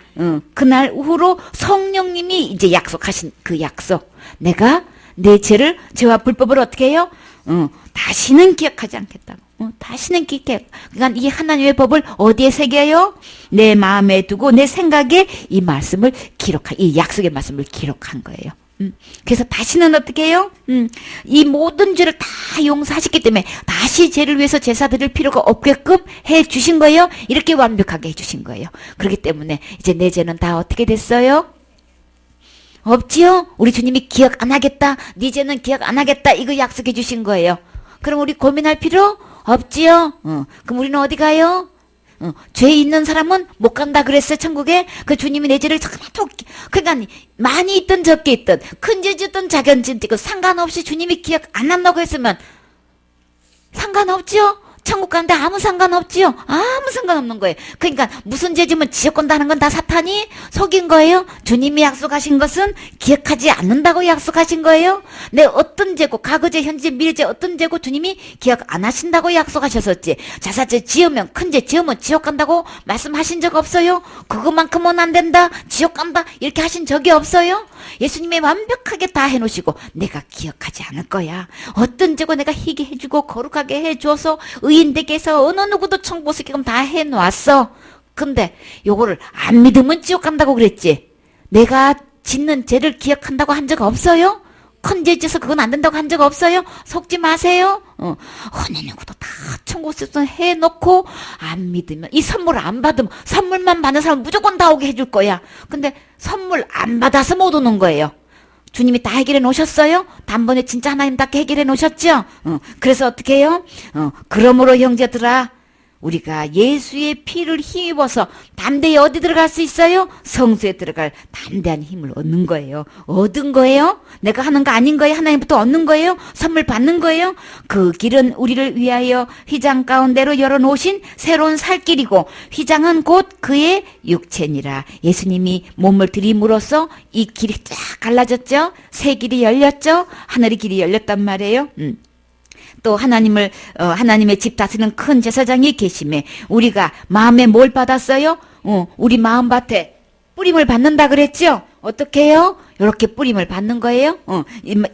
그날 후로 성령님이 이제 약속하신 그 약속. 내가 내 죄와 불법을 어떻게 해요? 다시는 기억하지 않겠다고. 다시는 기억해. 그러니까 이 하나님의 법을 어디에 새겨요? 내 마음에 두고 내 생각에 이 말씀을 이 약속의 말씀을 기록한 거예요. 그래서 다시는 어떻게 해요? 이 모든 죄를 다 용서하셨기 때문에 다시 죄를 위해서 제사 드릴 필요가 없게끔 해 주신 거예요. 이렇게 완벽하게 해 주신 거예요. 그렇기 때문에 이제 내 죄는 다 어떻게 됐어요? 없지요? 우리 주님이 기억 안 하겠다. 네 죄는 기억 안 하겠다. 이거 약속해 주신 거예요. 그럼 우리 고민할 필요 없지요? 그럼 우리는 어디 가요? 죄 있는 사람은 못 간다 그랬어요, 천국에. 그 주님이 내 죄를 톡, 그러니까 많이 있든 적게 있든 큰 죄 짓든 작은 죄 짓든 상관없이 주님이 기억 안 한다고 했으면 상관없지요? 천국 가는데 아무 상관없지요? 아무 상관없는 거예요. 그러니까 무슨 죄 지면 지옥 간다는 건 다 사탄이 속인 거예요. 주님이 약속하신 것은 기억하지 않는다고 약속하신 거예요. 내 어떤 죄고 과거죄, 현재, 미래죄 어떤 죄고 주님이 기억 안 하신다고 약속하셨었지. 자사죄 지으면 큰 죄 지으면 지옥 간다고 말씀하신 적 없어요. 그것만큼은 안 된다. 지옥 간다. 이렇게 하신 적이 없어요. 예수님이 완벽하게 다 해놓으시고 내가 기억하지 않을 거야. 어떤 죄고 내가 희게 해주고 거룩하게 해줘서 의인되게 해서 어느 누구도 천국 못 쓰게끔 다 해놨어. 근데 요거를 안 믿으면 지옥 간다고 그랬지. 내가 짓는 죄를 기억한다고 한 적 없어요. 큰 죄 짓어서 그건 안 된다고 한 적 없어요. 속지 마세요. 어느 누구도 다 천국 쓰서 해놓고 안 믿으면 이 선물을 안 받으면 선물만 받는 사람은 무조건 다 오게 해줄 거야. 근데 선물 안 받아서 못 오는 거예요. 주님이 다 해결해 놓으셨어요? 단번에 진짜 하나님답게 해결해 놓으셨죠? 그래서 어떻게 해요? 그러므로 형제들아 우리가 예수의 피를 힘입어서 담대히 어디 들어갈 수 있어요? 성수에 들어갈 담대한 힘을 얻는 거예요. 얻은 거예요? 내가 하는 거 아닌 거예요? 하나님부터 얻는 거예요? 선물 받는 거예요? 그 길은 우리를 위하여 휘장 가운데로 열어놓으신 새로운 살길이고 휘장은 곧 그의 육체니라. 예수님이 몸을 들임으로써 이 길이 쫙 갈라졌죠? 새 길이 열렸죠? 하늘의 길이 열렸단 말이에요. 또 하나님의 집 다스리는 큰 제사장이 계심에 우리가 마음에 뭘 받았어요? 우리 마음밭에 뿌림을 받는다 그랬죠? 어떻게 해요? 이렇게 뿌림을 받는 거예요.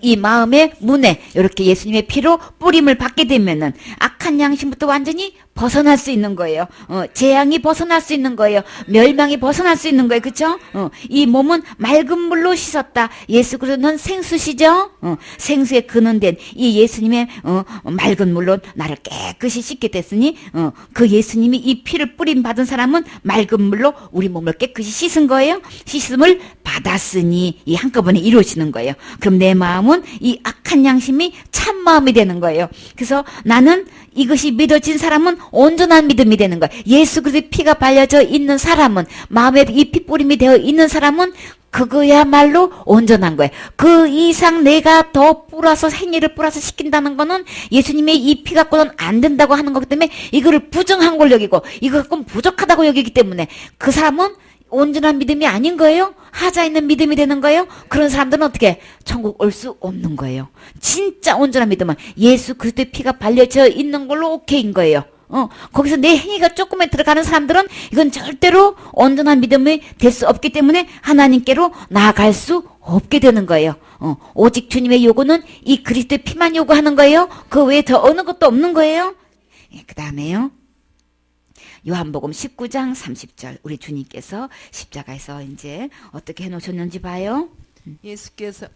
이 마음의 문에 이렇게 예수님의 피로 뿌림을 받게 되면은 악한 양심부터 완전히 벗어날 수 있는 거예요. 재앙이 벗어날 수 있는 거예요. 멸망이 벗어날 수 있는 거예요. 그렇죠? 이 몸은 맑은 물로 씻었다. 예수 그리스도는 생수시죠? 생수에 근원된 이 예수님의 맑은 물로 나를 깨끗이 씻게 됐으니 그 예수님이 이 피를 뿌림 받은 사람은 맑은 물로 우리 몸을 깨끗이 씻은 거예요. 씻음을 받았으니 이 한꺼번에 이루어지는 거예요. 그럼 내 마음은 이 악한 양심이 참 마음이 되는 거예요. 그래서 나는 이것이 믿어진 사람은 온전한 믿음이 되는 거예요. 예수 그리스도의 피가 발려져 있는 사람은 마음에 이 피뿌림이 되어 있는 사람은 그거야말로 온전한 거예요. 그 이상 내가 더 뿌려서 생애를 뿌려서 시킨다는 거는 예수님의 이 피 갖고는 안 된다고 하는 거기 때문에 이거를 부정한 걸 여기고 이거 갖고는 부족하다고 여기기 때문에 그 사람은 온전한 믿음이 아닌 거예요? 하자 있는 믿음이 되는 거예요? 그런 사람들은 어떻게 천국 올 수 없는 거예요. 진짜 온전한 믿음은 예수 그리스도의 피가 발려져 있는 걸로 오케이인 거예요. 거기서 내 행위가 조금에 들어가는 사람들은 이건 절대로 온전한 믿음이 될 수 없기 때문에 하나님께로 나아갈 수 없게 되는 거예요. 오직 주님의 요구는 이 그리스도의 피만 요구하는 거예요. 그 외에 더 어느 것도 없는 거예요. 그 다음에요. 요한복음 19장 30절 우리 주님께서 십자가에서 이제 어떻게 해놓으셨는지 봐요. 예수께서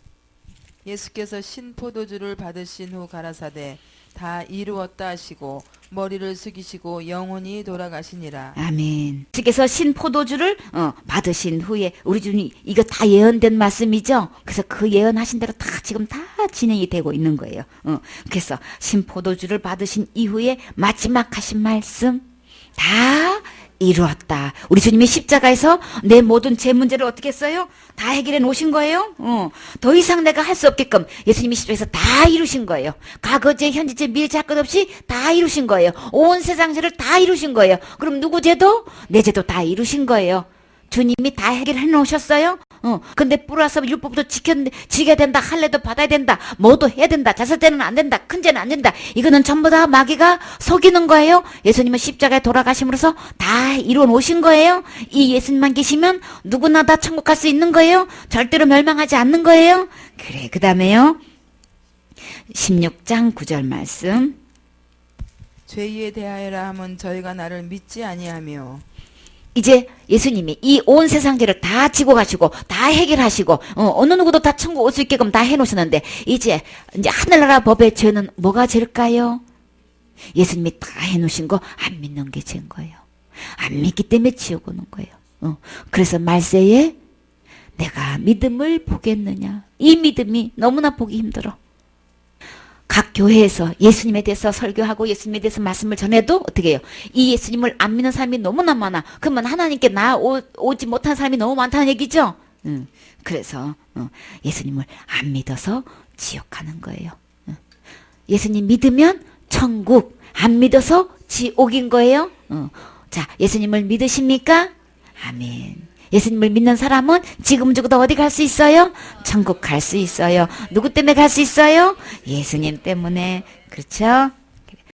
신포도주를 받으신 후 가라사대 다 이루었다 하시고 머리를 숙이시고 영원히 돌아가시니라. 아멘. 주께서 신포도주를 받으신 후에 우리 주님 이거 다 예언된 말씀이죠. 그래서 그 예언하신 대로 다 지금 다 진행이 되고 있는 거예요. 그래서 신포도주를 받으신 이후에 마지막 하신 말씀 다 이루었다. 우리 주님이 십자가에서 내 모든 제 문제를 어떻게 했어요? 다 해결해 놓으신 거예요. 더 이상 내가 할 수 없게끔 예수님이 십자가에서 다 이루신 거예요. 과거죄, 현재죄, 미래죄 할 것 없이 다 이루신 거예요. 온 세상 죄를 다 이루신 거예요. 그럼 누구 죄도? 내 죄도 다 이루신 거예요. 주님이 다 해결해 놓으셨어요? 근데 뿌려서 율법도 지켜야 된다. 할례도 받아야 된다. 뭐도 해야 된다. 자살죄는 안 된다. 큰 죄는 안 된다. 이거는 전부 다 마귀가 속이는 거예요. 예수님은 십자가에 돌아가심으로써 다 이루어 놓으신 거예요. 이 예수님만 계시면 누구나 다 천국 갈 수 있는 거예요. 절대로 멸망하지 않는 거예요. 그래, 그 다음에요. 16장 9절 말씀. 죄에 대하여라 함은 저희가 나를 믿지 아니하며 이제 예수님이 이 온 세상 죄를 다 지고 가시고 다 해결하시고 어느 누구도 다 천국 올 수 있게끔 다 해놓으셨는데 이제 하늘나라 법의 죄는 뭐가 죄일까요? 예수님이 다 해놓으신 거 안 믿는 게 죄인 거예요. 안 믿기 때문에 지옥 오는 거예요. 그래서 말세에 내가 믿음을 보겠느냐. 이 믿음이 너무나 보기 힘들어. 각 교회에서 예수님에 대해서 설교하고 예수님에 대해서 말씀을 전해도 어떻게 해요? 이 예수님을 안 믿는 사람이 너무나 많아. 그러면 하나님께 오지 못한 사람이 너무 많다는 얘기죠? 그래서 예수님을 안 믿어서 지옥 가는 거예요. 예수님 믿으면 천국, 안 믿어서 지옥인 거예요. 자, 예수님을 믿으십니까? 아멘. 예수님을 믿는 사람은 지금 죽어도 어디 갈 수 있어요? 천국 갈 수 있어요. 누구 때문에 갈 수 있어요? 예수님 때문에. 그렇죠?